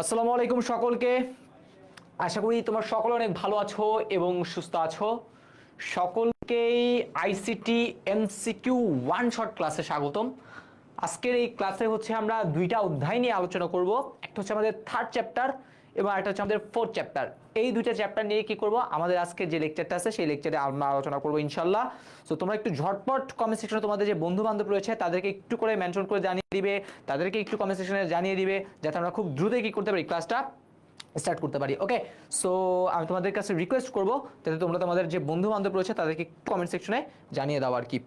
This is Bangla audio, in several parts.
আসসালামু আলাইকুম সকলকে। আশা করি তোমরা সকলে অনেক ভালো আছো এবং সুস্থ আছো। সকলকেই আইসিটি এমসিকিউ ওয়ান শট ক্লাসে স্বাগতম। আজকের এই ক্লাসে হচ্ছে আমরা দুইটা অধ্যায় নিয়ে আলোচনা করব। একটা হচ্ছে আমাদের থার্ড চ্যাপ্টার এবং একটা হচ্ছে আমাদের ফোর্থ চ্যাপ্টার। এই দুইটা চ্যাপ্টার নিয়ে কি করব, আমাদের আজকে যে লেকচারটা আছে সেই লেকচারে আমরা আলোচনা করবো ইনশাল্লাহ। সো তোমরা একটু ঝটপট কমেন্ট সেকশনে তোমাদের যে বন্ধু বান্ধব রয়েছে তাদেরকে একটু করে মেনশন করে জানিয়ে দিবে, তাদেরকে একটু কমেন্ট সেকশনে জানিয়ে দিবে, যাতে আমরা খুব দ্রুত কি করতে পারি, ক্লাসটা স্টার্ট করতে পারি। ওকে, সো আমি তোমাদের কাছে রিকোয়েস্ট করবো যাতে তোমরা তোমাদের যে বন্ধু বান্ধব রয়েছে তাদেরকে কমেন্ট সেকশনে জানিয়ে দাও আর কি।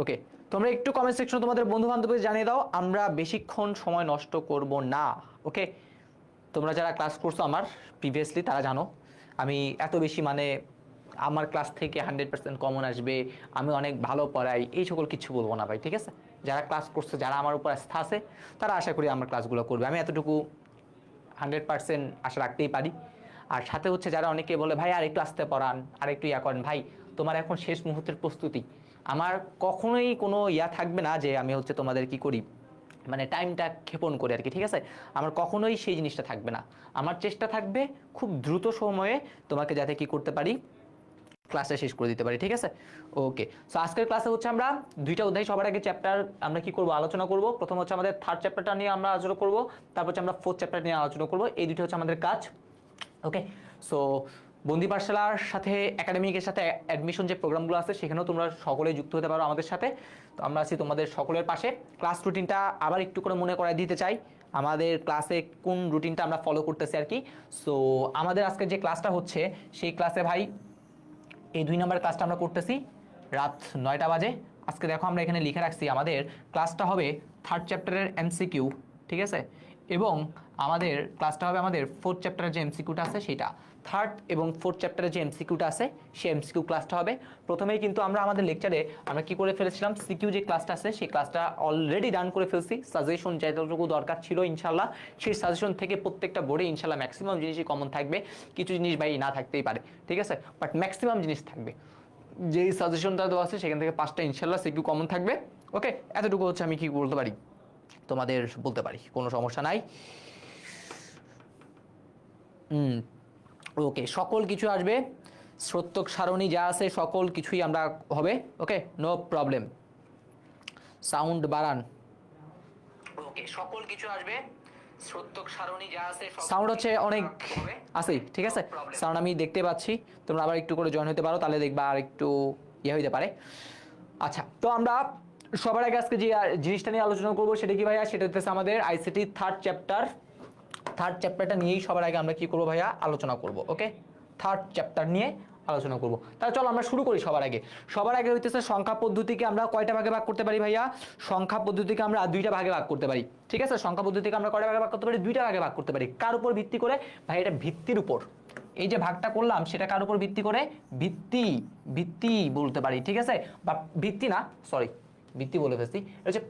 ওকে, তোমরা একটু কমেন্ট সেকশনে তোমাদের বন্ধু বান্ধবকে জানিয়ে দাও, আমরা বেশিক্ষণ সময় নষ্ট করব না। ওকে, তোমরা যারা ক্লাস করছো আমার প্রিভিয়াসলি তারা জানো আমি এত বেশি আমার ক্লাস থেকে 100% কমন আসবে, আমি অনেক ভালো পড়াই, এই সকল কিছু বলবো না ভাই, ঠিক আছে? যারা ক্লাস করছে, যারা আমার উপর আস্থা আছে, তারা আশা করি আমার ক্লাসগুলো করবে, আমি এতটুকু 100% আশা রাখতেই পারি। আর সাথে হচ্ছে যারা অনেকে বলে ভাই আর একটু আস্তে পড়ান, আর একটু ইয়া করেন, ভাই তোমার এখন শেষ মুহূর্তের প্রস্তুতি, আমার কখনোই কোনো ইয়া থাকবে না যে আমি হচ্ছে তোমাদের কি করি টাইমটা ক্ষেপণ করে আর কি, ঠিক আছে? আমার কখনোই সেই জিনিসটা থাকবে না, আমার চেষ্টা থাকবে খুব দ্রুত সময়ে তোমাকে যাতে কি করতে পারি, ক্লাসটা শেষ করে দিতে পারি, ঠিক আছে? ওকে, সো আজকের ক্লাসে হচ্ছে আমরা দুইটা অধ্যায়, সবার আগে চ্যাপ্টার আমরা কি করব, আলোচনা করব। প্রথম হচ্ছে আমাদের থার্ড চ্যাপ্টারটা নিয়ে আমরা আলোচনা করব, তারপর হচ্ছে আমরা ফোর্থ চ্যাপ্টার নিয়ে আলোচনা করব। এই দুটো হচ্ছে আমাদের কাজ। ওকে, সো বন্দি পাঠশালার সাথে একাডেমিকের সাথে অ্যাডমিশন যে প্রোগ্রামগুলো আছে সেখানেও তোমরা সকলেই যুক্ত হতে পারো আমাদের সাথে। তো আমরা আছি তোমাদের সকলের পাশে। ক্লাস রুটিনটা আবার একটু করে মনে করাই দিতে চাই, আমাদের ক্লাসে কোন রুটিনটা আমরা ফলো করতেছি আর কি। সো আমাদের আজকে যে ক্লাসটা হচ্ছে সেই ক্লাসে ভাই এই 2 নম্বর ক্লাসটা আমরা করতেছি রাত 9টা বাজে। আজকে দেখো আমরা এখানে লিখে রাখছি আমাদের ক্লাসটা হবে থার্ড চ্যাপ্টারের এমসিকিউ, ঠিক আছে? এবং আমাদের ক্লাসটা হবে আমাদের ফোর্থ চ্যাপ্টারের যে এমসিকিউটা আছে সেটা। থার্ড এবং ফোর্থ চ্যাপ্টারের যে এমসিকিউটা আছে সেই এমসিকিউ ক্লাসটা হবে। প্রথমেই কিন্তু আমরা আমাদের লেকচারে আমরা কি করে ফেলেছিলাম, সিকিউ যে ক্লাসটা আছে সেই ক্লাসটা অলরেডি ডান করে ফেলছি। সাজেশন যতটুকু দরকার ছিল ইনশাল্লাহ সেই সাজেশন থেকে প্রত্যেকটা বোর্ডে ইনশাল্লাহ ম্যাক্সিমাম জিনিসই কমন থাকবে, কিছু জিনিস ভাই না থাকতেই পারে, ঠিক আছে? বাট ম্যাক্সিমাম জিনিস থাকবে। যেই সাজেশনটা দেওয়া আছে সেখান থেকে 5টা ইনশাল্লাহ সিকিউ কমন থাকবে। ওকে, এতটুকু হচ্ছে আমি কি বলতে পারি, তোমাদের বলতে পারি, কোনো সমস্যা নাই। ওকে, সকল কিছু আসবে, স্রোতক সারণী যা আছে সকল কিছুই আমরা হবে। ওকে, নো প্রবলেম। সাউন্ড বাড়ান। ওকে, সকল কিছু আসবে, স্রোতক সারণী যা আছে সাউন্ড হচ্ছে অনেক আছে, ঠিক আছে? সাউন্ড আমি দেখতে পাচ্ছি, তোমরা আবার একটু করে জয়েন হতে পারো, তাহলে দেখবা আর একটু ইয়ে হইতে পারে। আচ্ছা, তো আমরা সবার আগে আজকে যে জিনিসটা নিয়ে আলোচনা করবো সেটা কি ভাইয়া, সেটা হচ্ছে আমাদের আইসিটি থার্ড চ্যাপ্টার। থার্ড চ্যাপ্টারটা নিয়েই সবার আগে আমরা কি করবো ভাইয়া, আলোচনা করব। ওকে, থার্ড চ্যাপ্টার নিয়ে আলোচনা করব। তাহলে চলো আমরা শুরু করি। সবার আগে হইতেছে সংখ্যা পদ্ধতিকে আমরা কয়টা ভাগে ভাগ করতে পারি ভাইয়া? সংখ্যা পদ্ধতিকে আমরা 2টা ভাগে ভাগ করতে পারি, ঠিক আছে? সংখ্যা পদ্ধতিকে আমরা কয়টা ভাগে ভাগ করতে পারি? 2টা ভাগে ভাগ করতে পারি। কার উপর ভিত্তি করে ভাই? এটা ভিত্তির উপর। এই যে ভাগটা করলাম সেটা কার উপর ভিত্তি করে? ভিত্তি বলতে পারি, ঠিক আছে? বা ভিত্তি না, সরি, ভিত্তি বলে ফেলছি, এটা হচ্ছে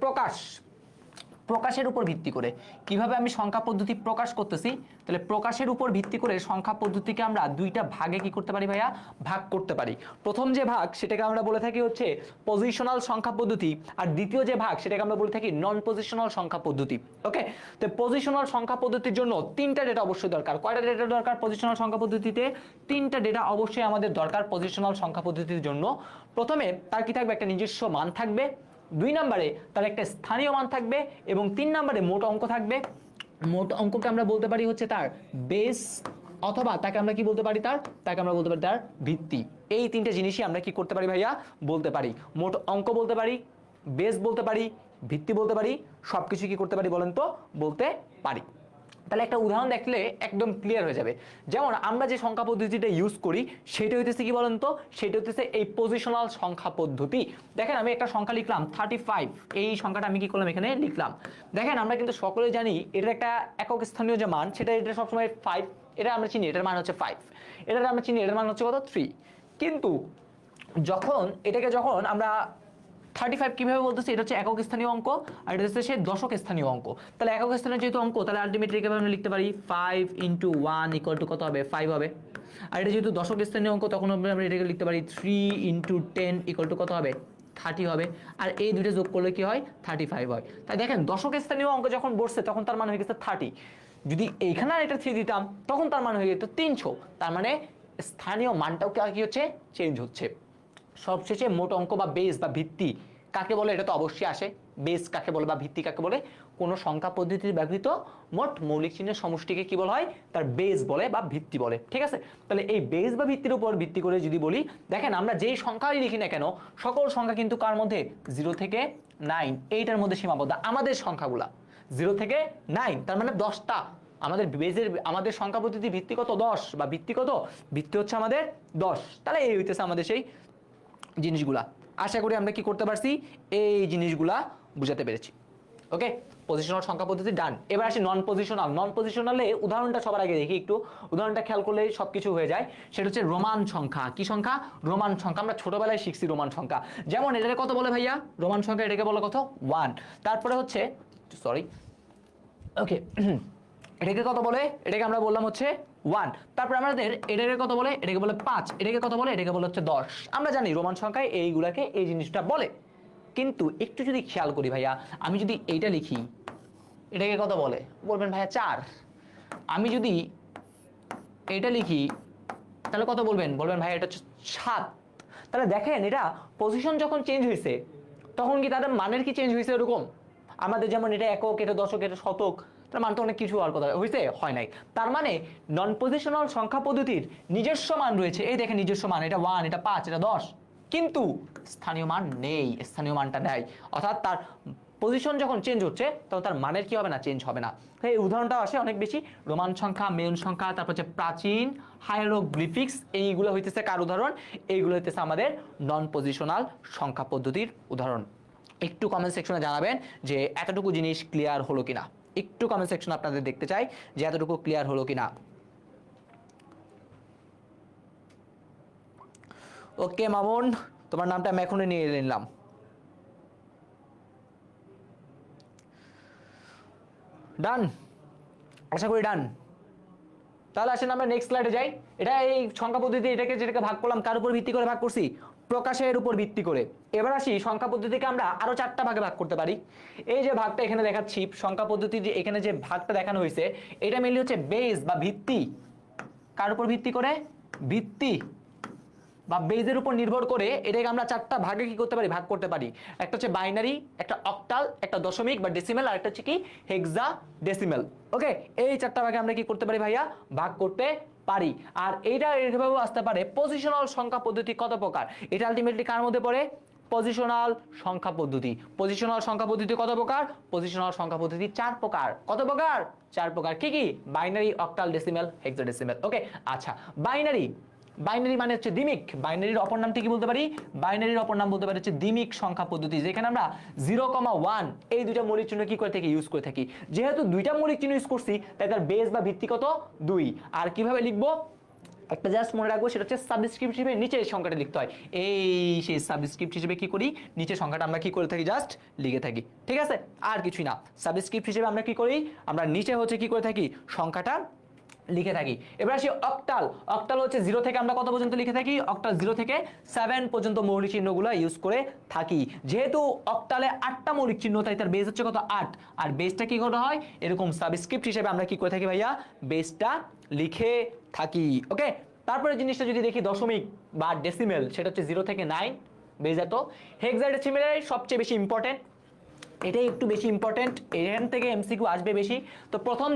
প্রকাশের উপর ভিত্তি করে। কিভাবে আমি সংখ্যা পদ্ধতি প্রকাশ করতেছি, তাহলে প্রকাশের উপর ভিত্তি করে সংখ্যা পদ্ধতিকে আমরা 2টা ভাগে কি করতে পারি ভাইয়া, ভাগ করতে পারি। প্রথম যে ভাগ সেটাকে আমরা বলে থাকি হচ্ছে পজিশনাল সংখ্যা পদ্ধতি, আর দ্বিতীয় যে ভাগ সেটাকে আমরা বলে থাকি নন পজিশনাল সংখ্যা পদ্ধতি। ওকে, তো পজিশনাল সংখ্যা পদ্ধতির জন্য 3টা ডেটা অবশ্যই দরকার। কয়টা ডেটা দরকার পজিশনাল সংখ্যা পদ্ধতিতে? 3টা ডেটা অবশ্যই আমাদের দরকার পজিশনাল সংখ্যা পদ্ধতির জন্য। প্রথমে তার কি থাকবে? একটা নিজস্ব মান থাকবে। 2 নম্বরে তার একটা স্থানীয় মান থাকবে, এবং 3 নম্বরে মোট অঙ্ক থাকবে। মোট অঙ্ককে আমরা বলতে পারি হচ্ছে তার বেস, অথবা তাকে আমরা কি বলতে পারি, তাকে আমরা বলতে পারি তার ভিত্তি। এই 3টে জিনিসই আমরা কি করতে পারি ভাইয়া, বলতে পারি। মোট অঙ্ক বলতে পারি, বেস বলতে পারি, ভিত্তি বলতে পারি, সবকিছু কি করতে পারি বলেন তো, বলতে পারি। তাহলে একটা উদাহরণ দেখলে একদম ক্লিয়ার হয়ে যাবে। যেমন আমরা যে সংখ্যা পদ্ধতিটা ইউজ করি সেটা হইতেছে কি বলেন তো, সেটা হইতেছে এই পজিশনাল সংখ্যা পদ্ধতি। দেখেন আমি একটা সংখ্যা লিখলাম 35, এই সংখ্যাটা আমি কি করলাম এখানে লিখলাম। দেখেন আমরা কিন্তু সকলে জানি এটার একটা একক স্থানীয় যে মান সেটা এটা সবসময় 5, এটা আমরা চিনি, এটার মান হচ্ছে 5, এটা আমরা চিনি, এটার মান হচ্ছে কত, 3। কিন্তু যখন আমরা 35 কিভাবে বলতেছি, এটা হচ্ছে একক স্থানীয় অঙ্ক আর এটা হচ্ছে দশক স্থানীয় অঙ্ক। তাহলে একক স্থানীয় যেহেতু অঙ্ক, তাহলে আলটিমেটলি কিভাবে আমরা লিখতে পারি 5 × 1 = কত হবে 5 হবে। আর এটা যেহেতু দশক স্থানীয় অঙ্ক, তখন আমরা এটাকে লিখতে পারি 3 × 10 = কত হবে 30 হবে। আর এই দুটো যোগ করলে কি হয় 35 হয়। তাই দেখেন দশক স্থানীয় অঙ্ক যখন বসছে তখন তার মান হয়ে গেছে 30, যদি এইখানে আর এটা 3 দিতাম তখন তার মান হয়ে যেত 300। তার মানে স্থানীয় মানটাও কি হচ্ছে চেঞ্জ হচ্ছে। সবশেষে মোট অঙ্ক বা বেস বা ভিত্তি কাকে বলে এটা তো অবশ্যই আসে। বেস কাকে বলে বা ভিত্তি কাকে বলে, কোন সংখ্যা পদ্ধতিতে ব্যবহৃত মোট মৌলিক চিহ্নের সমষ্টিকে কি বলা হয় তার বেস বলে বা ভিত্তি বলে। ঠিক আছে, তাহলে এই বেস বা ভিত্তির উপর ভিত্তি করে যদি বলি, দেখেন আমরা যেই সংখ্যাই লিখি না কেন সকল সংখ্যা কিন্তু কার মধ্যে 0 থেকে 9 এইটার মধ্যে সীমাবদ্ধ। আমাদের সংখ্যাগুলা 0 থেকে 9, তার মানে 10টা। আমাদের বেজের আমাদের সংখ্যা পদ্ধতি ভিত্তি কত 10 বা ভিত্তি কত, ভিত্তি হচ্ছে আমাদের 10। তাহলে এই হইতেছে আমাদের সেই জিনিসগুলা। আশা করি আমরা কি করতে পারছি, এই জিনিসগুলা বুঝাতে পেরেছি। ওকে, পজিশনাল সংখ্যা পদ্ধতি ডান। এবার আসি নন পজিশনাল। নন পজিশনালে উদাহরণটা সবার আগে দেখি একটু, উদাহরণটা খেয়াল করলে সবকিছু হয়ে যায়। সেটা হচ্ছে রোমান সংখ্যা। কি সংখ্যা? রোমান সংখ্যা। আমরা ছোটবেলায় শিখছি রোমান সংখ্যা। যেমন এটাকে কত বলে ভাইয়া রোমান সংখ্যা, এটাকে বলে কত 1। তারপরে হচ্ছে সরি ওকে এটাকে কত বলে, এটাকে আমরা বললাম হচ্ছে 1। তারপর আমাদের এটাকে কত বলে, এটাকে বলে 5। এটাকে কত বলে, এটাকে বলে হচ্ছে 10। আমরা জানি রোমান সংখ্যায় এইগুলাকে এই জিনিসটা বলে। কিন্তু একটু যদি খেয়াল করি ভাইয়া, আমি যদি এইটা লিখি এটাকে কত বলে, বলবেন ভাইয়া 4। আমি যদি এইটা লিখি তাহলে কত বলবেন, বলবেন ভাইয়া এটা হচ্ছে 7। তাহলে দেখেন এটা পজিশন যখন চেঞ্জ হয়েছে তখন কি তাদের মানের কি চেঞ্জ হয়েছে এরকম? আমাদের যেমন এটা একক, এটা দশক, এটা শতক, তার মান তো অনেক কিছু হওয়ার কথা হয়েছে, হয় নাই। তার মানে নন পজিশনাল সংখ্যা পদ্ধতির নিজস্ব মান রয়েছে। এই দেখেন নিজস্ব মান, এটা 1, এটা 5, এটা 10, কিন্তু স্থানীয় মান নেই, স্থানীয় মানটা নেই। অর্থাৎ তার পজিশন যখন চেঞ্জ হচ্ছে তখন তার মানের কি হবে না, চেঞ্জ হবে না। এই উদাহরণটা আসে অনেক বেশি, রোমান সংখ্যা, মেয়ন সংখ্যা, তারপর হচ্ছে প্রাচীন হায়ারোগ্লিফিক্স, এইগুলো হইতেছে কার উদাহরণ? এইগুলো হইতেছে আমাদের নন পজিশনাল সংখ্যা পদ্ধতির উদাহরণ। একটু কমেন্ট সেকশনে জানাবেন যে এতটুকু জিনিস ক্লিয়ার হলো কিনা। একটু কমেন্ট সেকশন আপনাদের দেখতে চাই যে এতটুকু ক্লিয়ার হলো কিনা। ওকে মামুন, তোমার নামটা আমি এখনই নিয়ে নিলাম। ডান, আশা করি ডান। তাহলে আসেন আমরা নেক্সট স্লাইডে যাই। এটা এই সংখ্যা পদ্ধতি, এটাকে যেটাকে ভাগ করলাম কার উপর ভিত্তি করে ভাগ করছি, প্রকাশের উপর ভিত্তি করে। এবার আসি সংখ্যা পদ্ধতিকে আমরা আরো 4টা ভাগে ভাগ করতে পারি। এই যে ভাগটা এখানে দেখাচ্ছি সংখ্যা পদ্ধতি, যে এখানে যে ভাগটা দেখানো হয়েছে এটা মেনলি হচ্ছে বেস বা ভিত্তি। কার উপর ভিত্তি করে? ভিত্তি বা বেজের উপর নির্ভর করে এটাকে আমরা 4টা ভাগে কি করতে পারি, ভাগ করতে পারি। একটা হচ্ছে বাইনারি, একটা অক্টাল, একটা দশমিক বা ডেসিমেল, আর একটা হচ্ছে কি হেক্সা ডেসিমেল। ওকে, এই 4টা ভাগে আমরা কি করতে পারি ভাইয়া, ভাগ করতে পারি। আর এইটা এইভাবেও আসতে পারে পজিশনাল সংখ্যা পদ্ধতি কত প্রকার। এটা আলটিমেটলি কার মধ্যে পড়ে? পজিশনাল সংখ্যা পদ্ধতি। পজিশনাল সংখ্যা পদ্ধতি কত প্রকার? পজিশনাল সংখ্যা পদ্ধতি 4 প্রকার। কত প্রকার? 4 প্রকার। কি কি? Binary, octal, decimal, hexadecimal. Okay, আচ্ছা বাইনারি, বাইনারি মানে হচ্ছে দ্বিমিক। বাইনারির অপর নামটি কি বলতে পারি? বাইনারির অপর নাম বলতে পারি হচ্ছে দ্বিমিক সংখ্যা পদ্ধতি, যেখানে আমরা 0, 1 এই দুইটা মৌলিক চিহ্ন কি করে থাকি, ইউজ করে থাকি। যেহেতু দুইটা মৌলিক চিহ্ন ইউজ করছি তাই তার বেস বা ভিত্তি কত 2। আর কিভাবে লিখবো একটা জাস্ট মনে রাখবো, সেটা হচ্ছে সাবস্ক্রিপ্ট হিসেবে নিচে সংখ্যাটা লিখতে হয়। এই সেই সাবস্ক্রিপ্ট হিসেবে কি করি, নিচে সংখ্যাটা আমরা কি করে থাকি, জাস্ট লিখে থাকি। ঠিক আছে, আর কিছুই না। সাবস্ক্রিপ্ট হিসেবে আমরা কি করি, আমরা নিচে হচ্ছে কি করে থাকি, সংখ্যাটা লিখে থাকি। এবার আসি অক্টাল। অক্টাল হচ্ছে 0 থেকে আমরা কত পর্যন্ত লিখে থাকি, অক্টাল 0 থেকে 7 পর্যন্ত মৌলিক চিহ্নগুলো ইউজ করে থাকি। যেহেতু অক্টালে 8টা মৌলিক চিহ্ন তাই তার বেস হচ্ছে কত 8। আর বেসটা কি করা হয়, এরকম সাবস্ক্রিপ্ট হিসেবে আমরা কি করে থাকি ভাইয়া, বেসটা লিখে থাকি। ওকে, তারপরে জিনিসটা যদি দেখি দশমিক বা ডেসিমেল, সেটা হচ্ছে 0 থেকে 9 বেস। এত হেক্সাডেসিমেলের সবচেয়ে বেশি ইম্পর্টেন্ট, এটাই একটু বেশি ইম্পর্টেন্ট, এখান থেকে এমসিকিউ আসবে বেশি। তো প্রথম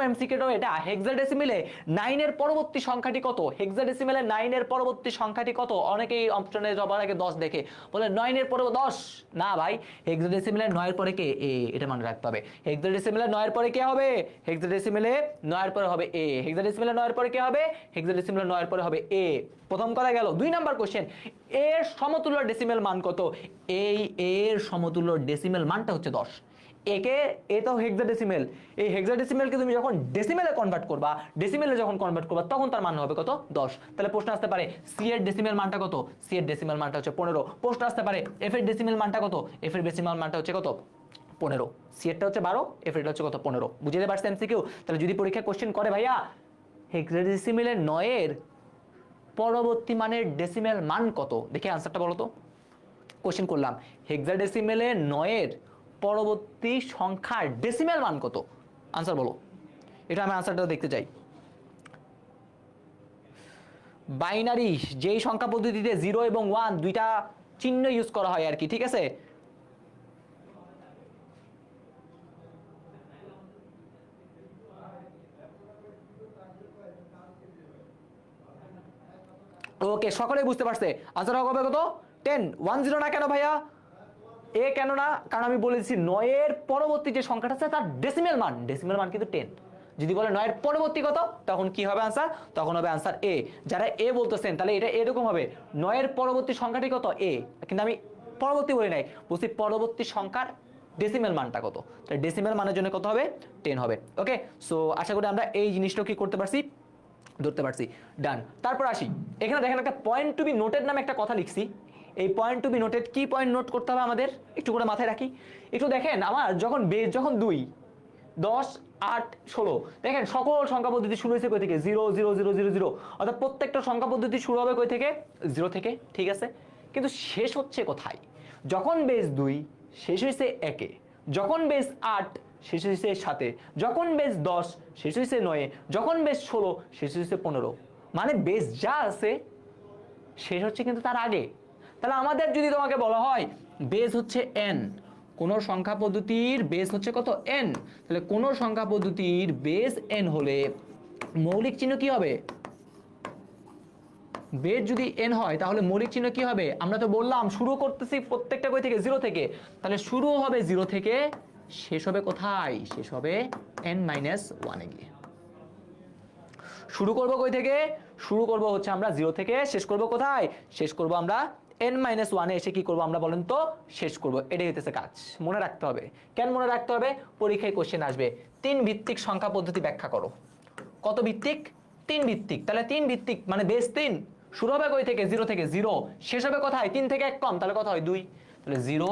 এমসিকিউটাও এটা, হেক্সাডেসিমেলে 9 এর পরবর্তী সংখ্যাটি কত, হেক্সাডেসিমেলে 9 এর পরবর্তী সংখ্যাটি কত। অনেকেই অপশনে যাবার আগে 10 দেখে বলে 9 এর পরে 10 না ভাই, হেক্সাডেসিমেলে 9 এর পরে কে, এ, এটা মনে রাখতে হবে। হেক্সাডেসিমেলে 9 এর পরে কে হবে, হেক্সাডেসিমেলে 9 এর পরে হবে এ। হেক্সাডেসিমেলে 9 এর পরে কে হবে, হেক্সাডেসিমেলে 9 এর পরে হবে এ। প্রথম কথা গেল। 2 নাম্বার কোশ্চেন, এর সমতুল্য ডেসিমেল মান কত। এই এর সমতুল্য ডেসিমেল মানটা হচ্ছে 10। একে এ তো হেক্সাডেসিমেল, এই হেক্সাডেসিমেলকে তুমি যখন ডেসিমেলে কনভার্ট করবা, ডেসিমেলে যখন কনভার্ট করবা তখন তার মান হবে কত 10। তাহলে প্রশ্ন আসতে পারে সি এর ডেসিমেল মানটা কত, সি এর ডেসিমেল মানটা হচ্ছে 15। প্রশ্ন আসতে পারে এফ এর ডেসিমেল মানটা কত, এফ এর ডেসিমেল মানটা হচ্ছে কত 15, সি এরটা হচ্ছে 12, এফ এরটা হচ্ছে কত 15। বুঝতে পারছেন এমসিকিউ? তাহলে যদি পরীক্ষায় কোশ্চেন করে ভাইয়া হেক্সাডেসিমেলের 9 এর পরবর্তী মানের ডেসিমেল মান কত, দেখে আনসারটা বলো তো। কোশ্চেন করলাম হেক্সাডেসিমেলের 9 এর পরবর্তী সংখ্যার ডেসিমেল মান কত, আনসার বলো। এটা আমি আনসারটা দেখতে চাই। বাইনারি যেই সংখ্যা পদ্ধতিতে 0 এবং 1 দুইটা চিহ্ন ইউজ করা হয় আর কি, ঠিক আছে। ওকে, সকলে বুঝতে পারছে আনসার হবে কত 10। 10 না কেন ভাইয়া, এ কেন না, কারণ আমি বলেছি 9 এর পরবর্তী যে সংখ্যাটা আছে তার ডেসিমেল মান, ডেসিমেল মান কিন্তু 10। যদি বলে 9 এর পরবর্তী কত, তখন কি হবে আনসার, তখন হবে আনসার এ। যারা এ বলতেছেন তাহলে এটা এরকম হবে 9 এর পরবর্তী সংখ্যাটি কত এ, কিন্তু আমি পরবর্তী বলি নাই, বলছি পরবর্তী সংখ্যার ডেসিমেল মানটা কত, তাহলে ডেসিমেল মানের জন্য কত হবে 10 হবে। ওকে, সো আশা করি আমরা এই জিনিসটা কি করতে পারছি, ধরতে পারছি। ডান। তারপর আসি, এখানে দেখেন একটা পয়েন্ট টু বি নোটেড নামে একটা কথা লিখছি। এই পয়েন্ট টু বি নোটেড, কি পয়েন্ট নোট করতে হবে আমাদের একটু করে মাথায় রাখি। একটু দেখেন আমার যখন বেস যখন 2, 10, 8, 16, দেখেন সকল সংখ্যা পদ্ধতি শুরু হয়েছে কই থেকে 0 0 0 0 0, অর্থাৎ প্রত্যেকটা সংখ্যা পদ্ধতি শুরু হবে কই থেকে 0 থেকে, ঠিক আছে। কিন্তু শেষ হচ্ছে কোথায়, যখন বেস 2 শেষ হয়েছে 1-এ, যখন বেস 8 শেষ হয়েছে 7-এ, যখন বেস 10 শেষ হয়েছে 9-এ, যখন বেস 16 শেষ হয়েছে 15। মানে বেস যা আছে শেষ হচ্ছে কিন্তু তার আগে। তাহলে আমাদের যদি তোমাকে বলা হয় বেস হচ্ছে n, কোন সংখ্যা পদ্ধতির বেস হচ্ছে কত n, তাহলে কোন সংখ্যা পদ্ধতির বেস n হলে মৌলিক চিহ্ন কি হবে, বেস যদি n হয় তাহলে মৌলিক চিহ্ন কি হবে, আমরা তো বললাম শুরু করতেছি প্রত্যেকটা কই থেকে 0 থেকে, তাহলে শুরু হবে 0 থেকে, শেষ হবে কোথায়, শেষ হবে n-1 এ গিয়ে। শুরু করব কই থেকে, শুরু করব হচ্ছে আমরা 0 থেকে, শেষ করব কোথায়, শেষ করব আমরা n-1 এ এসে কি করব আমরা বলেন তো, শেষ করব। এটাই হইতেছে কাজ, মনে রাখতে হবে। কেন মনে রাখতে হবে, পরীক্ষায় কোশ্চেন আসবে 3 ভিত্তিক সংখ্যা পদ্ধতি ব্যাখ্যা করো। কত ভিত্তিক, 3 ভিত্তিক। তাহলে 3 ভিত্তিক মানে বেস 3, শুরু হবে কই থেকে 0 থেকে, 0 শেষ হবে কোথায়, 3 থেকে 1 কম, তাহলে কত হয় 2, তাহলে 0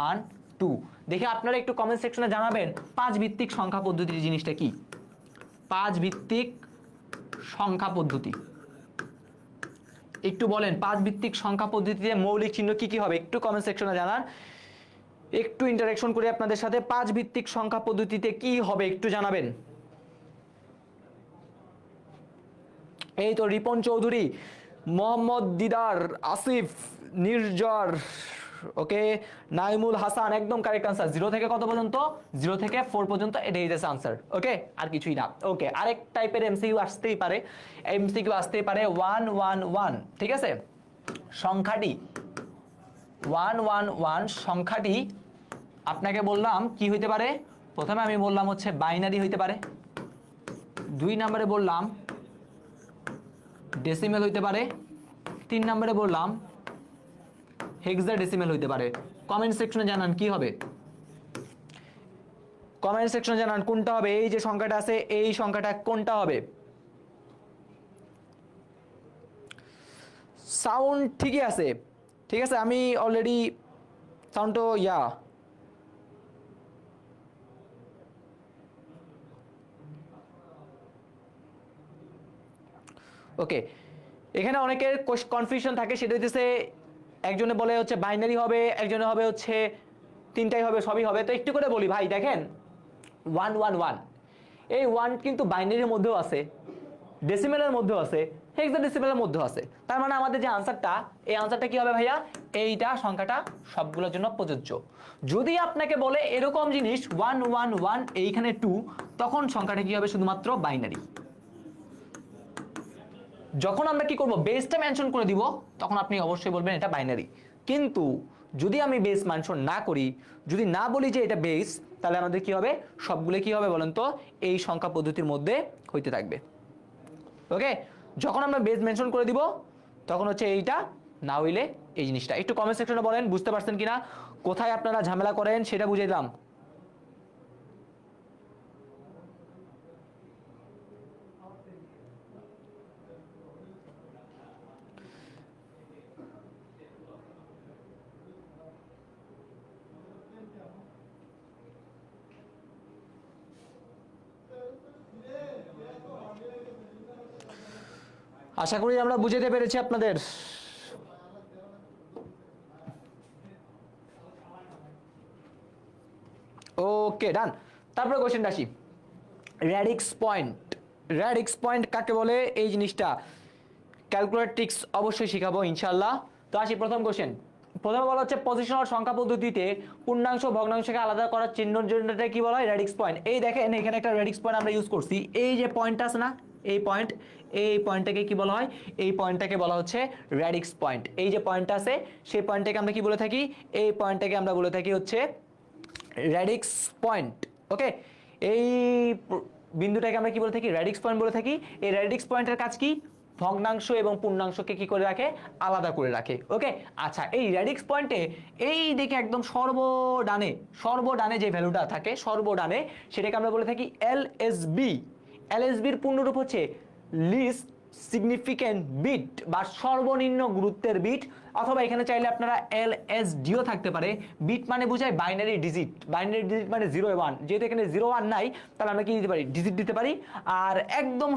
1 2। দেখে আপনারা একটু কমেন্ট সেকশনে জানাবেন 5 ভিত্তিক সংখ্যা পদ্ধতির জিনিসটা কি, 5 ভিত্তিক সংখ্যা পদ্ধতি একটু বলেন। 5 ভিত্তিক সংখ্যা পদ্ধতিতে মৌলিক চিহ্ন কি কি হবে, একটু কমেন্ট সেকশনে জানান, একটু ইন্টারঅ্যাকশন করি আপনাদের সাথে। 5 ভিত্তিক সংখ্যা পদ্ধতিতে কি হবে একটু জানাবেন। এই তো রিপন চৌধুরী, মোহাম্মদ দিদার, আসিফ, নির্জর, ওকে, নাইমুল হাসান, একদম কারেক্ট আনসার। 0 থেকে কত পর্যন্ত, 0 থেকে 4 পর্যন্ত, এটাই হচ্ছে আনসার। ওকে, আর কিছুই না। ওকে, আরেক টাইপের এমসিকিউ আসতেই পারে, এমসিকিউ আসতেই পারে 1 1 1, ঠিক আছে। সংখ্যাটি 1 1 1 সংখ্যাটি আপনাকে বললাম কি হইতে পারে, প্রথমে আমি বললাম হচ্ছে বাইনারি হইতে পারে, 2 নম্বরে বললাম ডেসিমেল হইতে পারে, 3 নম্বরে বললাম হেক্সাডেসিমেল হইতে পারে। কমেন্ট সেকশনে জানান কি হবে, কমেন্ট সেকশনে জানান কোনটা হবে, এই যে সংখ্যাটা আছে এই সংখ্যাটা কোনটা হবে। সাউন্ড ঠিকই আছে, ঠিক আছে, আমি অলরেডি সাউন্ড তো ওকে। এখানে অনেকের কনফিউশন থাকে, সেটা হচ্ছে একজনে বলে হচ্ছে বাইনারি হবে, একজনে হবে হচ্ছে তিনটাই হবে, সবই হবে। তো একটু করে বলি ভাই, দেখেন 1 1 1, এই 1 কিন্তু বাইনারির মধ্যেও আছে, ডেসিমেলের মধ্যেও আছে, হেক্সাডেসিমেলের মধ্যেও আছে। তার মানে আমাদের যে আনসারটা, এই আনসারটা কি হবে ভাইয়া, এইটা সংখ্যাটা সবগুলোর জন্য প্রযোজ্য। যদি আপনাকে বলে এরকম জিনিস 1 1 1 এইখানে 2, তখন সংখ্যাটা কি হবে, শুধুমাত্র বাইনারি। যখন আমরা কি করব, বেসটা মেনশন করে দিব, তখন আপনি অবশ্যই বলবেন এটা বাইনারি। কিন্তু যদি আমি বেস মেনশন না করি, যদি না বলি যে এটা বেস, তাহলে আমাদের কি হবে, সবগুলো কি হবে বলেন তো, এই সংখ্যা পদ্ধতির মধ্যে হইতে থাকবে। ওকে, যখন আমরা বেস মেনশন করে দিব তখন হচ্ছে এইটা, না হইলে এই জিনিসটা। একটু কমেন্ট সেকশনে বলেন বুঝতে পারছেন কিনা, কোথায় আপনারা ঝামেলা করেন সেটা বুঝিয়ে দিলাম। আশা করি আমরা বুঝাতে পেরেছি আপনাদের। ওকে ডান। তারপরে কোশ্চেনটা আসি, র্যাডিক্স পয়েন্ট। র্যাডিক্স পয়েন্ট কাকে বলে এই জিনিসটা ক্যালকুলেট ট্রিক্স অবশ্যই শিখাবো ইনশাল্লাহ। তো আসি প্রথম কোশ্চেন। প্রথমে বলা হচ্ছে পজিশনাল সংখ্যা পদ্ধতিতে পূর্ণাংশ ভগ্নাংশকে আলাদা করার চিহ্নের জন্যটা কি বলা হয়, র্যাডিক্স পয়েন্ট। এই দেখেন এখানে একটা র্যাডিক্স পয়েন্ট আমরা ইউজ করছি, এই যে পয়েন্ট আছে না, এই পয়েন্ট, এই পয়েন্টটাকে কি বলা হয়, এই পয়েন্টটাকে বলা হচ্ছে র্যাডিক্স পয়েন্ট। এই যে পয়েন্টটা আছে সেই পয়েন্টটাকে আমরা কি বলে থাকি, এই পয়েন্টটাকে আমরা বলে থাকি হচ্ছে র্যাডিক্স পয়েন্ট। ওকে, এই বিন্দুটাকে আমরা কি বলে থাকি, র্যাডিক্স পয়েন্ট বলে থাকি। এই র্যাডিক্স পয়েন্টের কাজ কি, ভগ্নাংশ এবং পূর্ণাংশকে কি করে রাখে, আলাদা করে রাখে। ওকে, আচ্ছা এই র্যাডিক্স পয়েন্টে এই দিকে একদম সর্বডানে যে ভ্যালুটা থাকে সর্বডানে, সেটাকে আমরা বলে থাকি এলএসবি। এলএসবির পূর্ণরূপ হচ্ছে লিস্ট সিগনিফিক্যান্ট বিট বা সর্বনিম্ন গুরুত্বের বিট, অথবা এখানে চাইলে আপনারা এলএসডিও থাকতে পারে। বিট মানে বোঝায় বাইনারি ডিজিট, বাইনারি ডিজিট মানে 0 1, যেহেতু এখানে 0 1 নাই তাহলে আমরা কি দিতে পারি, ডিজিট দিতে পারি। আর একদম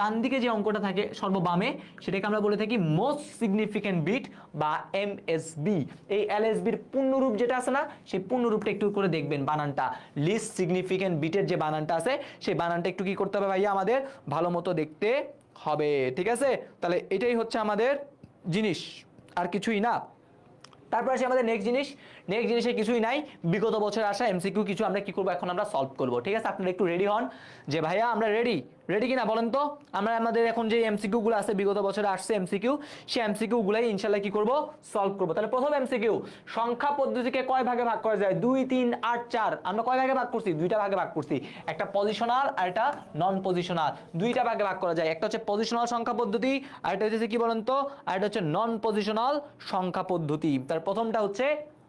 ডান দিকে যে অঙ্কটা থাকে সর্ববামে, সেটাকে আমরা বলে থাকি মোস্ট সিগনিফিক্যান্ট বিট বা এমএসবি। এই এলএসবির পূর্ণরূপ যেটা আছে না, সেই পূর্ণরূপটা একটু করে দেখবেন, বানানটা লিস্ট সিগনিফিক্যান্ট বিটের যে বানানটা আছে সেই বানানটা একটু কি করতে হবে ভাইয়া, আমাদের ভালো মতো দেখতে হবে। ঠিক আছে, তাহলে এটাই হচ্ছে আমাদের জিনিস, আর কিছুই না। তারপর আসে আমাদের নেক্সট জিনিসে কিছুই নাই, বিগত বছর আসা এমসিকিউ কিছু আমরা কি করব, এখন আমরা সলভ করব। ঠিক আছে, আপনারা একটু রেডি হন যে ভাইয়া আমরা রেডি কিনা বলেন তো। আমরা আমাদের এখন যে এমসিকিউ গুলো আছে বিগত বছরে আসছে এমসিকিউ, সেই এমসিকিউ গুলাই ইনশাআল্লাহ কি করব, সলভ করব। তাহলে প্রথম এমসিকিউ, সংখ্যা পদ্ধতিকে কয় ভাগে ভাগ করা যায়, 2 3 8 4। আমরা কয় ভাগে ভাগ করছি, দুইটা ভাগে ভাগ করছি, একটা পজিশনাল আর একটা নন পজিশনাল। দুইটা ভাগে ভাগ করা যায়, একটা হচ্ছে পজিশনাল সংখ্যা পদ্ধতি আর একটা হচ্ছে কি বলেন তো, আর একটা হচ্ছে নন পজিশনাল সংখ্যা পদ্ধতি। তার প্রথমটা হচ্ছে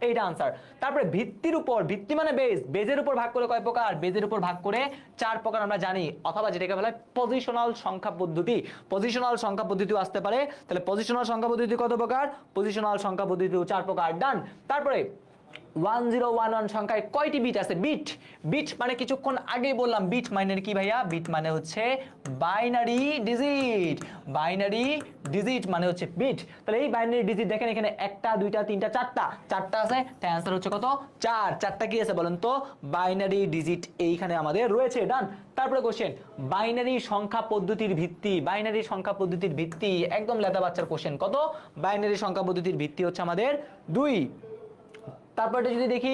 এইটা আনসার। তারপরে ভিত্তির উপর, ভিত্তি মানে বেজ, বেজের উপর ভাগ করে কয় প্রকার, বেজের উপর ভাগ করে 4 প্রকার আমরা জানি, অথবা যেটাকে বলা হয় পজিশনাল সংখ্যা পদ্ধতি। পজিশনাল সংখ্যা পদ্ধতিও আসতে পারে। তাহলে পজিশনাল সংখ্যা পদ্ধতি কত প্রকার, পজিশনাল সংখ্যা পদ্ধতিও 4 প্রকার। ডান। তারপরে 1011 সংখ্যায় কয়টি বিট আছে, বিট মানে কিছুক্ষণ আগেই বললাম, বিট মানে কি ভাইয়া, বিট মানে হচ্ছে বাইনারি ডিজিট মানে হচ্ছে বিট। তাহলে এই বাইনারি ডিজিট দেখেন এখানে একটা দুইটা তিনটা চারটা আছে, তাই आंसर হচ্ছে কত, 4। চারটা কি আছে বলেন তো, বাইনারি ডিজিট এইখানে আমাদের রয়েছে। ডান। তারপরে কোশ্চেন, বাইনারি সংখ্যা পদ্ধতির ভিত্তি একদম লেদা বাচ্চার কোশ্চেন। কত, বাইনারি সংখ্যা পদ্ধতির ভিত্তি হচ্ছে আমাদের 2। তারপরে যদি দেখি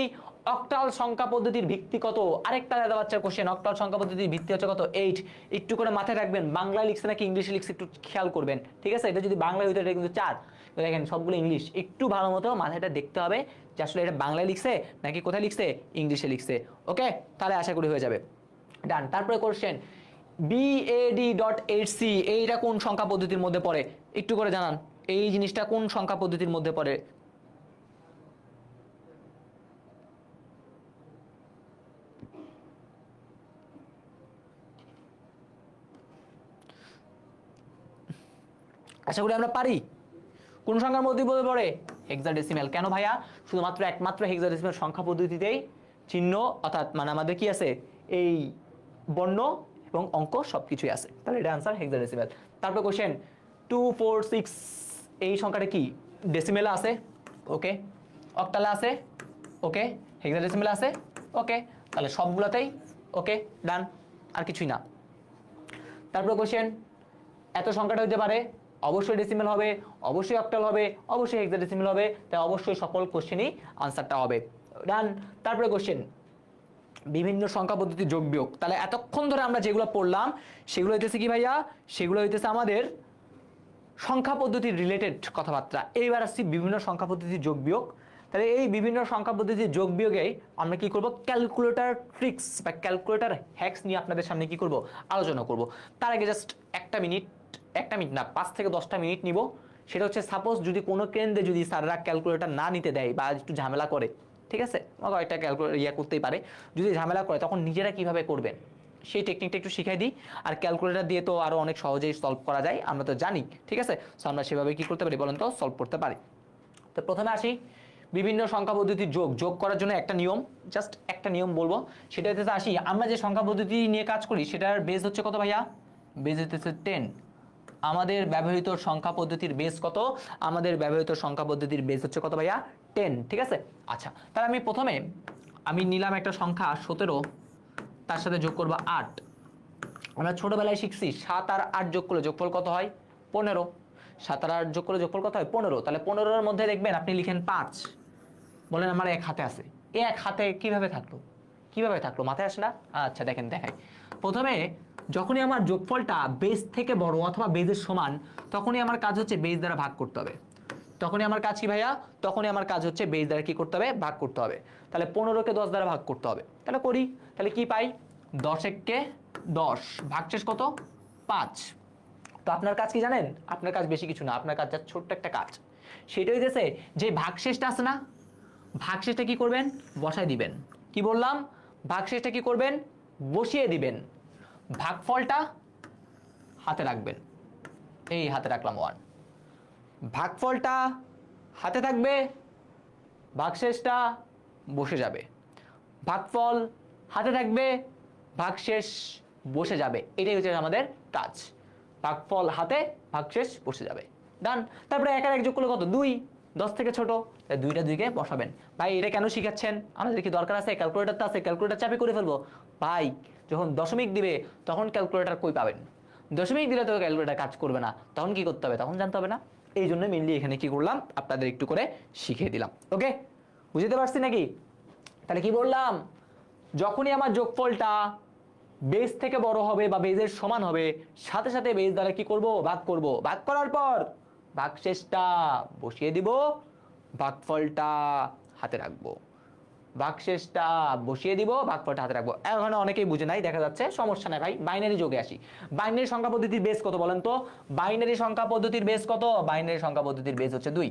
অক্টাল সংখ্যা পদ্ধতির ভিত্তি কত, আরেকটা দাদা বাচ্চার কোশ্চেন, অক্টাল সংখ্যা পদ্ধতির ভিত্তি হচ্ছে কত, 8। একটু করে মাথায় রাখবেন, বাংলায় লিখছে নাকি ইংলিশে লিখছে একটু খেয়াল করবেন। ঠিক আছে, এটা যদি বাংলায় হইতো এটা কিন্তু 4, দেখেন সবগুলো ইংলিশ, একটু ভালো মতো মাথাটা দেখতে হবে যে আসলে এটা বাংলায় লিখছে নাকি কোথায় লিখছে, ইংলিশে লিখছে। ওকে, তাহলে আশা করি হয়ে যাবে। ডান। তারপরে কোশ্চেন, BAD.HC এইটা কোন সংখ্যা পদ্ধতির মধ্যে পড়ে, একটু করে জানান, এই জিনিসটা কোন সংখ্যা পদ্ধতির মধ্যে পড়ে। আশা করি আমরা পারি। কোন সংখ্যার মধ্যে পড়ে, হেক্সাডেসিমাল। কেন ভাইয়া, শুধুমাত্র একমাত্র হেক্সাডেসিমাল সংখ্যা পদ্ধতিতেই চিহ্ন অর্থাৎ মানে আমাদের কি আছে, এই বর্ণ এবং অঙ্ক সবকিছুই আছে। তাহলে এটা आंसर হেক্সাডেসিমাল। তারপর কোশ্চেন 246 এই সংখ্যাটা কি, ডেসিমেলে আছে, ওকে, অক্টালে আছে, ওকে, হেক্সাডেসিমালে আছে, ওকে, তাহলে সবগুলোতেই ওকে। ডান, আর কিছুই না। তারপর কোশ্চেন, এত সংখ্যাটা হতে পারে, অবশ্যই ডেসিমেল হবে, অবশ্যই অক্টাল হবে, অবশ্যই হেক্সাডেসিমেল হবে, তাই অবশ্যই সকল কোশ্চেনই আনসারটা হবে। ডান। তারপরে কোশ্চেন, বিভিন্ন সংখ্যা পদ্ধতি যোগ বিয়োগ। তাহলে এতক্ষণ ধরে আমরা যেগুলো পড়লাম সেগুলো হইতেছে কি ভাইয়া, সেগুলো হইতেছে আমাদের সংখ্যা পদ্ধতির রিলেটেড কথাবার্তা। এইবার আসছি বিভিন্ন সংখ্যা পদ্ধতির যোগ বিয়োগ। তাহলে এই বিভিন্ন সংখ্যা পদ্ধতির যোগ বিয়োগে আমরা কি করব, ক্যালকুলেটর ট্রিক্স বা ক্যালকুলেটর হ্যাকস নিয়ে আপনাদের সামনে কি করব, আলোচনা করব। তার আগে জাস্ট একটা মিনিট না 5 থেকে 10টা মিনিট নিব। সেটা হচ্ছে সাপোজ যদি কোনো কেন্দ্রে যদি স্যাররা ক্যালকুলেটর না নিতে দেয় বা একটু ঝামেলা করে, ঠিক আছে, একটা ক্যালকুলেটর করতেই পারে, যদি ঝামেলা করে তখন নিজেরা কিভাবে করবেন সেই টেকনিকটা একটু শিখাই দিই। আর ক্যালকুলেটর দিয়ে তো আরো অনেক সহজেই সলভ করা যায়, আমরা তো জানি। ঠিক আছে, সো আমরা সেভাবে কি করতে পারি বলেন তো, সলভ করতে পারি। তো প্রথমে আসি, বিভিন্ন সংখ্যা পদ্ধতির যোগ করার জন্য একটা নিয়ম, জাস্ট একটা নিয়ম বলবো, সেটা হচ্ছে আসি আমরা যে সংখ্যা পদ্ধতি নিয়ে কাজ করি সেটার বেস হচ্ছে কত ভাইয়া, বেস হচ্ছে 10। আমাদের ব্যবহৃত সংখ্যা পদ্ধতির বেস কত? আমাদের ব্যবহৃত সংখ্যা পদ্ধতির বেস হচ্ছে কত ভাইয়া? 10। ঠিক আছে, আচ্ছা তাহলে আমি প্রথমে নিলাম একটা সংখ্যা 17, তার সাথে যোগ করবো 8। আমরা ছোটবেলায় শিখছি 7 আর 8 যোগ করলে যোগফল কত হয়? 15। 7 আর 8 যোগ করলে যোগফল কত হয়? 15। তাহলে 15-এর মধ্যে দেখবেন আপনি লিখেন 5, বলেন আমার এক হাতে আছে। এই এক হাতে কিভাবে থাকলো? কিভাবে থাকলো মাথায় আসে না? আচ্ছা দেখেন, দেখাই। প্রথমে যখনই আমার যোগফলটা বেস থেকে বড় অথবা বেজের সমান, তখনই আমার কাজ হচ্ছে বেস দ্বারা ভাগ করতে হবে। তখনই আমার কাজ কি ভাইয়া? তখনই আমার কাজ হচ্ছে বেস দ্বারা কি করতে হবে? ভাগ করতে হবে। তাহলে 15কে 10 দ্বারা ভাগ করতে হবে। তাহলে করি, তাহলে কি পাই? 10 একে 10, ভাগশেষ কত? 5। তো আপনার কাজ কি জানেন? আপনার কাজ বেশি কিছু না, আপনার কাজ যা ছোট্ট একটা কাজ, সেটা হইতেছে যে ভাগশেষটা আছে না, ভাগশেষটা কি করবেন? বসায় দিবেন। কি বললাম? ভাগশেষটা কি করবেন? বসিয়ে দিবেন। ভাগফলটা হাতে রাখবেন, এই হাতে রাখলাম 1। ভাগফলটা হাতে থাকবে, ভাগশেষটা বসে যাবে। ভাগফল হাতে থাকবে, ভাগশেষ বসে যাবে। এটাই হচ্ছে আমাদের কাজ। ভাগফল হাতে, ভাগশেষ বসে যাবে। ডান। তারপরে এক আর এক যোগ করলে কত? 2। 10 থেকে ছোট, তাই 2টা 2কে বসাবেন। ভাই এটা কেন শিখাচ্ছেন? আমাদের কি দরকার আছে? ক্যালকুলেটর তো আছে, ক্যালকুলেটর চাপে করে ফেলবো। ভাই যখন দশমিক দিবে তখন ক্যালকুলেটর কই পাবেন? দশমিক দিলে তো ক্যালকুলেটর কাজ করবে না, তখন কি করতে হবে? তখন জানতে হবে না। এই জন্য মেনলি এখানে কি করলাম, আপনাদের একটু করে শিখিয়ে দিলাম। ওকে, বুঝতে পারছি নাকি? তাহলে কি বললাম? যখনই আমার যোগফলটা বেস থেকে বড় হবে বা বেজের সমান হবে, সাথে সাথে বেস দ্বারা কি করব? ভাগ করব। ভাগ করার পর ভাগশেষটা বসিয়ে দিব, ভাগফলটা হাতে রাখবো। ভাগশেষটা বসিয়ে দিব, ভাগফলটা হাতে রাখবো। এখন অনেকেই বুঝে নাই, দেখা যাচ্ছে, সমস্যা নাই ভাই, বাইনারি যোগে আসি। বাইনারি সংখ্যা পদ্ধতির বেস কত বলেন তো? বাইনারি সংখ্যা পদ্ধতির বেস কত? বাইনারি সংখ্যা পদ্ধতির বেস হচ্ছে 2।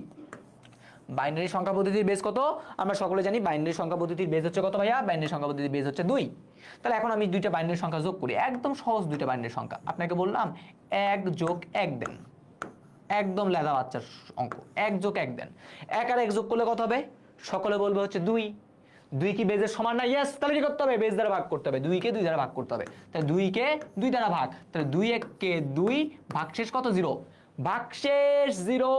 বাইনারি সংখ্যা পদ্ধতির বেস কত? আমরা সকলে জানি বাইনারি সংখ্যা পদ্ধতির বেস হচ্ছে কত ভাইয়া? বাইনারি সংখ্যা পদ্ধতির বেস হচ্ছে 2। তাহলে এখন আমি দুইটা বাইনারি সংখ্যা যোগ করি, একদম সহজ দুইটা বাইনারি সংখ্যা। আপনাকে বললাম 1 যোগ 1 দেন, একদম লেদা বাচ্চার অঙ্ক। 1 যোগ 1 দেন, 1 আর 1 যোগ করলে কত হবে? সকলে বলবে হচ্ছে 2। 2 কি বেজের সমান না? ইয়েস। তাহলে কি করতে হবে? বেজ দ্বারা ভাগ করতে হবে। 2 কে 2 দ্বারা ভাগ করতে হবে। তাহলে 2 কে 2 দ্বারা ভাগ, তাহলে 2 কে 2, ভাগশেষ কত? 0। ভাগশেষ 0,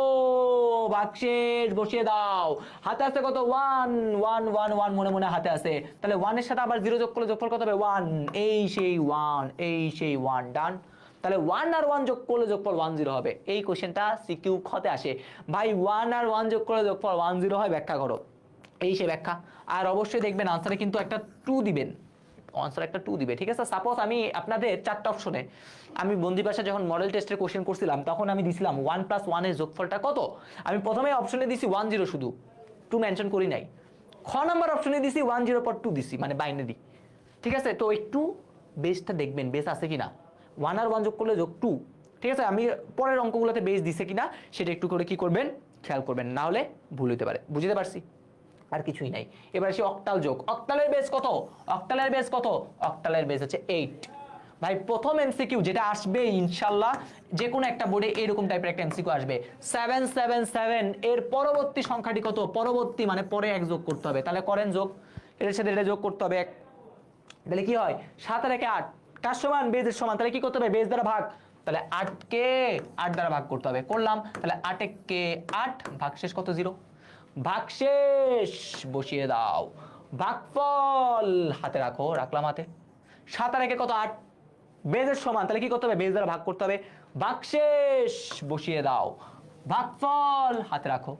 ভাগশেষ বসিয়ে দাও। হাতে আছে কত? 1 1 1 1, মনে মনে হাতে আছে। তাহলে 1 এর সাথে আবার 0 যোগ করলে যোগফল কত হবে? 1। এই সেই 1, এই সেই 1। ডান। তাহলে 1 আর 1 যোগ করলে যোগফল 1 0 হবে। এই কোশ্চেনটা সিকিউ খতে আসে ভাই, 1 আর 1 যোগ করলে যোগফল 1 0 হয়, ব্যাখ্যা করো। এই সে ব্যাখ্যা। আর অবশ্যই দেখবেন আনসারে কিন্তু একটা 2 দিবেন, আনসার একটা 2 দিবে। ঠিক আছে, সাপোজ আমি আপনাদের 4টা অপশনে, আমি বন্দিপাশা যখন মডেল টেস্টের কোশ্চেন করছিলাম তখন আমি দিছিলাম 1 + 1 এর যোগফলটা কত। আমি প্রথমে অপশনে দিছি 1 0, শুধু 2 মেনশন করি নাই। খ নাম্বার অপশনে দিছি 1 0 পর 2 দিছি, মানে বাইনারি। ঠিক আছে, তো একটু বেসটা দেখবেন, বেস আছে কিনা। 1 আর 1 যোগ করলে যোগ 2। ঠিক আছে, আমি পরের অঙ্কগুলোতে বেস দিছে কিনা সেটা একটু করে কি করবেন, খেয়াল করবেন, না হলে ভুল হতে পারে। বুঝতে পারছি? আর কিছুই নাই। এবার আসি অক্টাল যোগ। অক্টালের বেস কত? অক্টালের বেস কত? অক্টালের বেস হচ্ছে 8। ভাই প্রথম এমসিকিউ যেটা আসবে ইনশাআল্লাহ, যে কোনো একটা বোর্ডে এরকম টাইপের একটা এমসিকিউ আসবে, 777 এর পরবর্তী সংখ্যাটি কত? পরবর্তী মানে পরে 1 যোগ করতে হবে। তাহলে করেন যোগ, এর সাথে এটা যোগ করতে হবে 1। তাহলে কি হয়? 7 আর 1 8, কার সমান? বেজের সমান। তাহলে কি করতে হবে? বেজ দ্বারা ভাগ। তাহলে 8 কে 8 দ্বারা ভাগ করতে হবে, করলাম। তাহলে 8 কে 8, ভাগশেষ কত? 0। ভাগশেষ বসিয়ে দাও, ভাগফল হাতে রাখো, রাখলাম হাতে। 7 আর 1 কত? 8, বেজের সমান। তাহলে কি করতে হবে? বেজ দ্বারা ভাগ করতে হবে। ভাগশেষ বসিয়ে দাও, ভাগফল হাতে রাখো।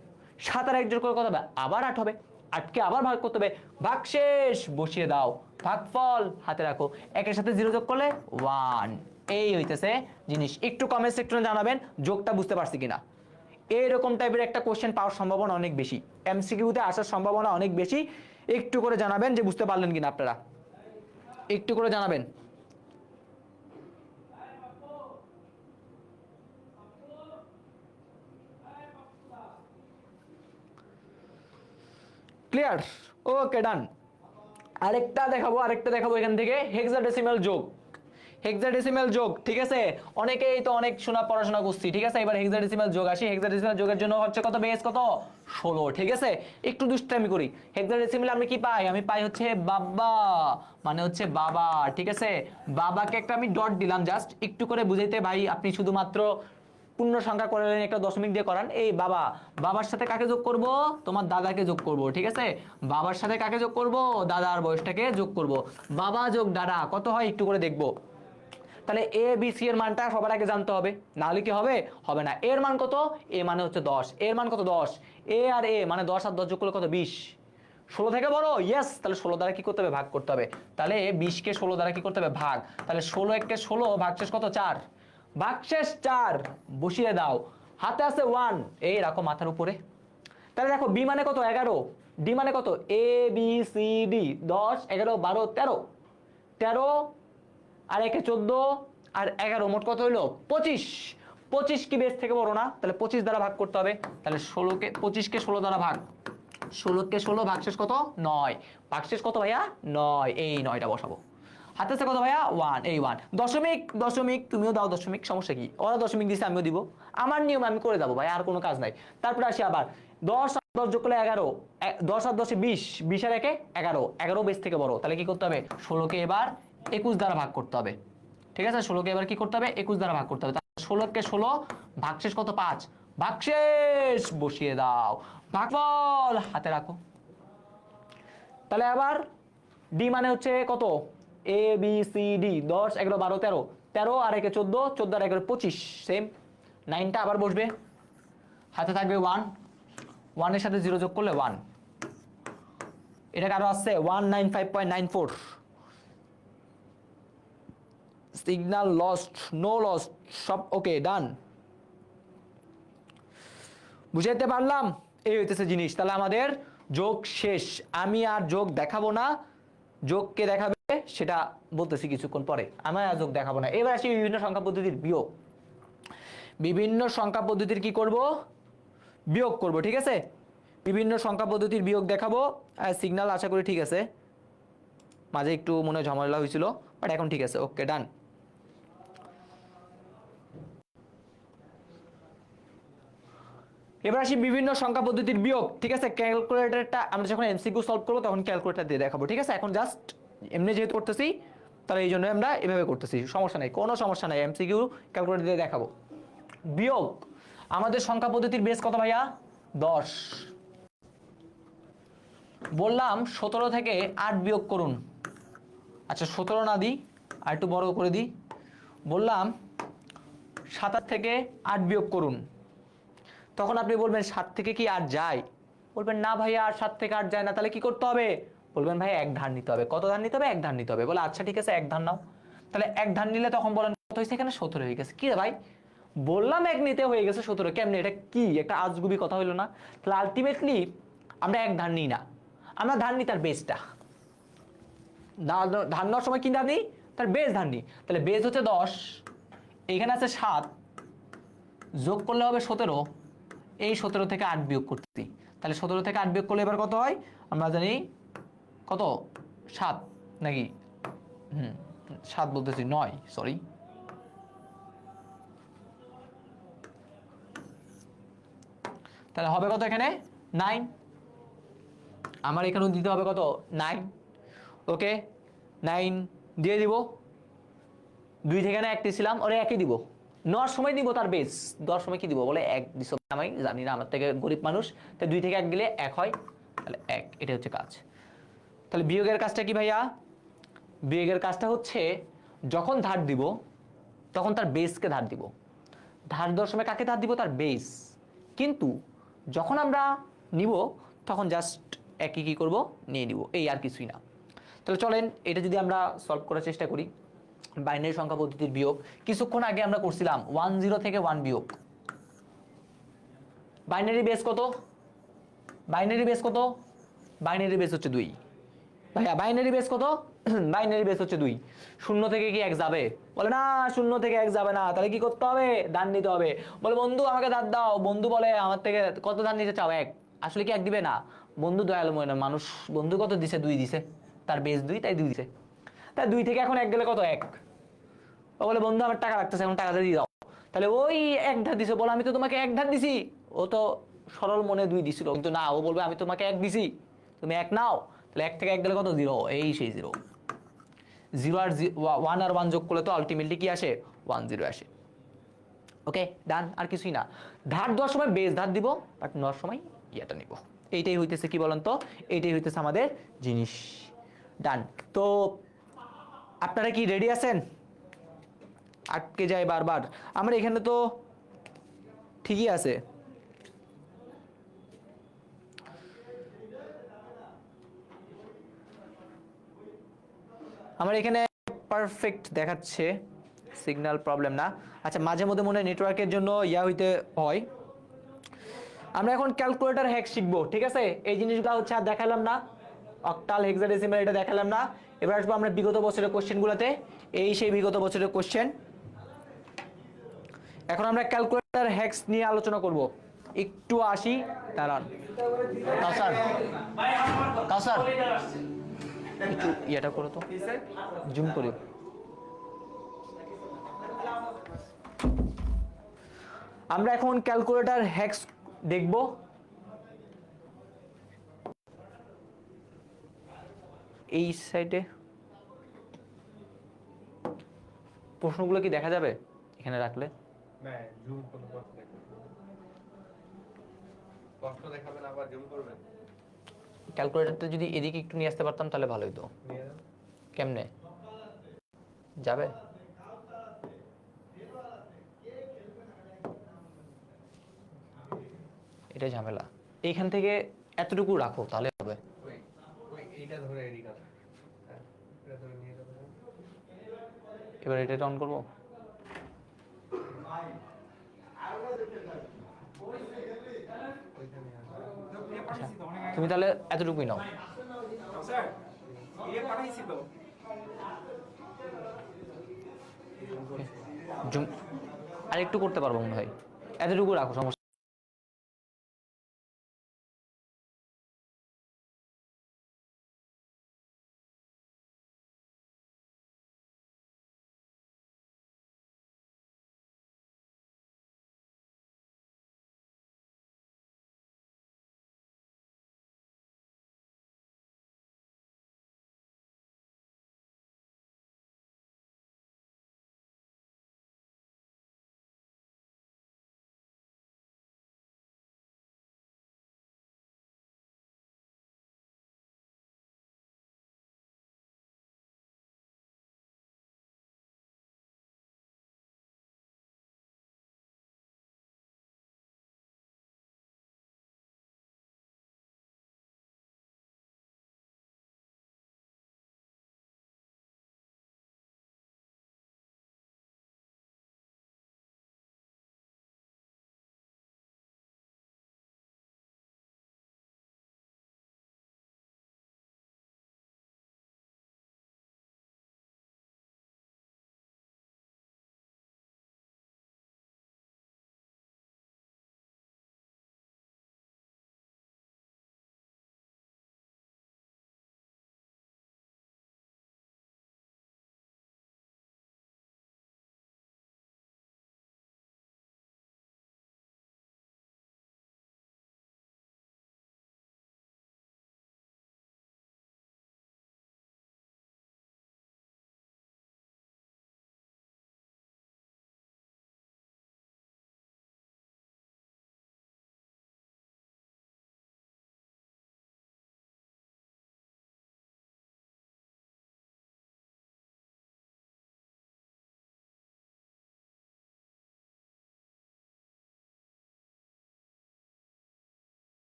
7 আর 1 যোগ করে কত হবে? আবার 8 হবে। 8 কে আবার ভাগ করতে হবে, ভাগশেষ বসিয়ে দাও, ভাগফল হাতে রাখো। 1 এর সাথে 0 যোগ করলে 1। এই হইতেছে জিনিস। একটু কমেন্ট সেকশনে জানাবেন যোগটা বুঝতে পারছি কিনা। এইরকম টাইপের একটা কোশ্চেন পাওয়ার সম্ভাবনা অনেক বেশি, এমসিকিউতে আসার সম্ভাবনা অনেক বেশি। একটু করে জানাবেন যে বুঝতে পারলেন কিনা আপনারা, একটু করে জানাবেন। ক্লিয়ার? ওকে, ডান। আরেকটা দেখাবো এখান থেকে, হেক্সাডেসিমাল যোগ। হেক্সাডেসিমাল যোগ, ঠিক আছে, অনেকেই তো অনেক পড়াশোনা করছি। ঠিক আছে, এবার হেক্সাডেসিমাল যোগ আসি। হেক্সাডেসিমাল যোগের জন্য হচ্ছে কত? বেস কত? 16। ঠিক আছে, একটু দুষ্টামি করি। হেক্সাডেসিমাল আমি কি পাই? আমি পাই হচ্ছে বাবা, মানে হচ্ছে বাবা। ঠিক আছে, বাবাকে একটা আমি ডট দিলাম জাস্ট একটু করে বুঝাইতে। ভাই আপনি শুধুমাত্র পূর্ণ সংখ্যা করে একটা দশমিক দিয়ে করান। এই বাবার সাথে কাকে যোগ করব? তোমার দাদাকে যোগ করব, ঠিক আছে? বাবার সাথে কাকে যোগ করব? দাদার বয়সটাকে যোগ করব। বাবা যোগ দাদা কত হয় একটু করে দেখবো। তাহলে এ বি সি এর মানটা সবার আগে জানতে হবে, নাহলে কি হবে? হবে না। এর মান কত? এ মানে হচ্ছে 10, এর মান কত? 10। এ আর এ মানে 10 আর 10 যোগ করলে কত? 20। 16 থেকে বড়? ইয়েস। তাহলে 16 দ্বারা কি করতে হবে? ভাগ করতে হবে। তাহলে 20 কে 16 দ্বারা কি করতে হবে? ভাগ। তাহলে 16 একে 16, ভাগশেষ কত? 4। ভাগশেষ 4 বসিয়ে দাও। হাতে আছে 1, এই রাখো মাথার উপরে। তাহলে দেখো বি মানে কত? 11। ডি মানে কত? A B C D 10 11 12 13। 13 আর একে 14 আর 11 মোট কত হইলো? 25। 25 কি বেস থেকে বড় না? তাহলে 25 দ্বারা ভাগ করতে হবে। তাহলে 25 কে 16 দ্বারা ভাগ। 16 কে 16, ভাগশেষ কত? 9। ভাগশেষ কত ভাইয়া? 9। এই 9টা বসাবো। হাতে আছে কত ভাইয়া? 1। এই 1 দশমিক। দশমিক তুমিও দাও দশমিক, সমস্যা কি? ওরা দশমিক দিছে, আমিও দিব। আমার নিয়ম আমি করে যাবো ভাই, আর কোনো কাজ নাই। তারপরে আসি আবার 10 আর 10 যোগ করলে 11। 10 আর 10 20, 20 আর একে 11। 11 বেস থেকে বড়, তাহলে কি করতে হবে? 16 কে এবার 21 দ্বারা ভাগ করতে হবে, ঠিক আছে? 16 কে এবার কি করতে হবে? 21 দ্বারা ভাগ করতে হবে। 16 কে 16, ভাগশেষ কত? 5। ভাগশেষ বসিয়ে দাও। ভাগফল হাতে রাখো। তাহলে আবার ডি মানে হচ্ছে কত? A B C D 10 11 12 13। 13 আর একে 14, 14 আর একে 25, সেম। 9টা আবার বসবে। হাতে থাকবে 1, 1 এর সাথে 0 যোগ করলে 1। এটা কারো আসছে 195.94। সিগন্যাল লস্ট, নো লস্ট, সব ওকে, ডান। বুঝাইতে পারলাম? এই হইতেছে জিনিস। তাহলে আমাদের যোগ শেষ। আমি আর যোগ দেখাবো না, যোগকে দেখাবে সেটা বলতেছি কিছুক্ষণ পরে। আমি আর যোগ দেখাবো না। এবার আসি বিভিন্ন সংখ্যা পদ্ধতির বিয়োগ। বিভিন্ন সংখ্যা পদ্ধতির কি করব? বিয়োগ করব, ঠিক আছে? বিভিন্ন সংখ্যা পদ্ধতির বিয়োগ দেখাবো। সিগন্যাল আশা করি ঠিক আছে, মাঝে একটু মনে হয় ঝামেলা হয়েছিল, বাট এখন ঠিক আছে, ওকে ডান। এবার আসি বিভিন্ন সংখ্যা পদ্ধতির বিয়োগ, ঠিক আছে? ক্যালকুলেটরটা আমরা যখন এমসিকিউ সলভ করবো তখন ক্যালকুলেটর দিয়ে দেখাবো, ঠিক আছে? এখন জাস্ট এমনি যেহেতু করতেছি, তাহলে এই জন্য আমরা এভাবে করতেছি, সমস্যা নাই, কোনো সমস্যা নাই। এমসিকিউ ক্যালকুলেটর দিয়ে দেখাবো। বিয়োগ আমাদের সংখ্যা পদ্ধতির বেস কত ভাইয়া? 10। বললাম 17 থেকে 8 বিয়োগ করুন। আচ্ছা 17 না দিই, আর একটু বড় করে দিই। বললাম 7 থেকে 8 বিয়োগ করুন। তখন আপনি বলবেন 7 থেকে কি 8 যায়? বলবেন না ভাইয়া আর 7 থেকে 8 যায় না, তাহলে কি করতে হবে? বলবেন ভাই এক ধার নিতে হবে। কত ধার নিতে হবে? এক ধার নিতে হবে। বলে আচ্ছা ঠিক আছে, এক ধার নাও। তাহলে এক ধার নিলে তখন বলেন কত হয়েছে? এখানে 17 হয়ে গেছে। কি রে ভাই, বললাম এক নিতে, হয়ে গেছে 17, কেমনে? এটা কি একটা আজগুবি কথা হইলো না? তাহলে আলটিমেটলি আমরা এক ধার নিই না, আমরা ধার নিই তার বেসটা। ধার নেওয়ার সময় কি ধার নিই? তার বেস ধার নিই। তাহলে বেস হচ্ছে 10, এখানে আছে 7, যোগ করলে হবে 17। এই 17 থেকে 8 বিয়োগ করতেছি। তাহলে 17 থেকে 8 বিয়োগ করলে এবার কত হয়? আমরা জানি কত? 7 নাকি? 7 বলতেছি, 9, সরি। তাহলে হবে কত এখানে? 9। আমার এখানেও দিতে হবে কত? 9। ওকে 9 দিয়ে দিব। 2 থেকে না 1 দিয়েছিলাম, ওরে 1ই দিব। নেওয়ার সময় দিব তার বেস, দেওয়ার সময় কি দিব? বলে 1 দিছ। আমি জানি না, আমার থেকে গরিব মানুষ, তাই 2 থেকে 1 গেলে 1 হয়, তাহলে 1। এটা হচ্ছে কাজ। তাহলে বিয়োগের কাজটা কি ভাইয়া? বিয়োগের কাজটা হচ্ছে যখন ধার দিব তখন তার বেসকে ধার দিব। ধার দেওয়ার সময় কাকে ধার দিব? তার বেস। কিন্তু যখন আমরা নিব তখন জাস্ট একই কি করব? নিয়ে নিব, এই আর কিছুই না। তাহলে চলেন এটা যদি আমরা সলভ করার চেষ্টা করি। বাইনারি সংখ্যা পদ্ধতির বিয়োগ কিছুক্ষণ আগে আমরা করছিলাম 10 থেকে 1 বিয়োগ। বাইনারি বেস কত? বাইনারি বেস কত? বাইনারি বেস হচ্ছে 2 ভাইয়া। বাইনারি বেস কত? বাইনারি বেস হচ্ছে 2। 0 থেকে কি 1 যাবে? বলে না 0 থেকে 1 যাবে না। তাহলে কি করতে হবে? ধার নিতে হবে। বলে বন্ধু আমাকে ধার দাও। বন্ধু বলে আমার থেকে কত ধার নিতে চাও? 1। আসলে কি 1 দিবে না? বন্ধু দয়ালু মানুষ, বন্ধু কত দিছে? 2 দিছে। তার বেস 2, তাই 2 দিছে। তাই 2 থেকে এখন 1 গেলে কত? 1। ও বলে বন্ধু আমার টাকা লাগতেছে, এখন টাকাটা দিয়ে দাও। তাহলে ওই 1 ধার দিছে। বলে আমি তো তোমাকে 1 ধার দিছি। ও তো সরল মনে 2 দিছিল, কিন্তু না, ও বলবে আমি তোমাকে 1 দিছি, তুমি 1 নাও। তাহলে 1 থেকে 1 গেলে কত? 0। এই সেই 0। 0 আর 1 আর 1 যোগ করলে তো আলটিমেটলি কি আসে? 1 0 আসে। ওকে ডান, আর কিছুই না। ধার দেওয়ার সময় বেস ধার দিব, বাট নেওয়ার সময় ইয়েটা নিব। এইটাই হইতেছে কি বলেন তো, এইটাই হইতেছে আমাদের জিনিস। ডান। তো আপনারা কি রেডি আছেন? আটকে যায় বারবার। আমরা এখানে তো ঠিকই আছে। আমার এখানে পারফেক্ট দেখাচ্ছে, সিগন্যাল প্রবলেম না। আচ্ছা, মাঝে মধ্যে মনে হয় নেটওয়ার্কের জন্য হইতে হয়। আমরা এখন ক্যালকুলেটর হ্যাক শিখবো, ঠিক আছে? এই জিনিসগুলো হচ্ছে আর দেখালাম না, অক্টাল হেক্সাডেসিমাল এটা দেখালাম না। এবার আসবো আমরা বিগত বছরের কোশ্চেনগুলোতে। এই সেই বিগত বছরের কোশ্চেন। এখন আমরা ক্যালকুলেটর হ্যাকস নিয়ে আলোচনা করব। একটু আসি, দাঁড়ান। কাউসার, কাউসার একটু ইয়েটা করো তো, জুম করি। আমরা এখন ক্যালকুলেটর হ্যাকস দেখব। এই সাইডে প্রশ্নগুলো কি দেখা যাবে এখানে রাখলে? ক্যালকুলেটরটা যদি এদিকে একটু নিয়ে আসতে পারতাম তাহলে ভালো হতো। কেমনে যাবে? এটা ঝামেলা। এইখান থেকে এতটুকু রাখো তাহলে হবে। এবার এটা অন করবো। আচ্ছা, তুমি তাহলে এতটুকুই নাও। আর একটু করতে পারবো মনে হয়, এতটুকু রাখো, সমস্যা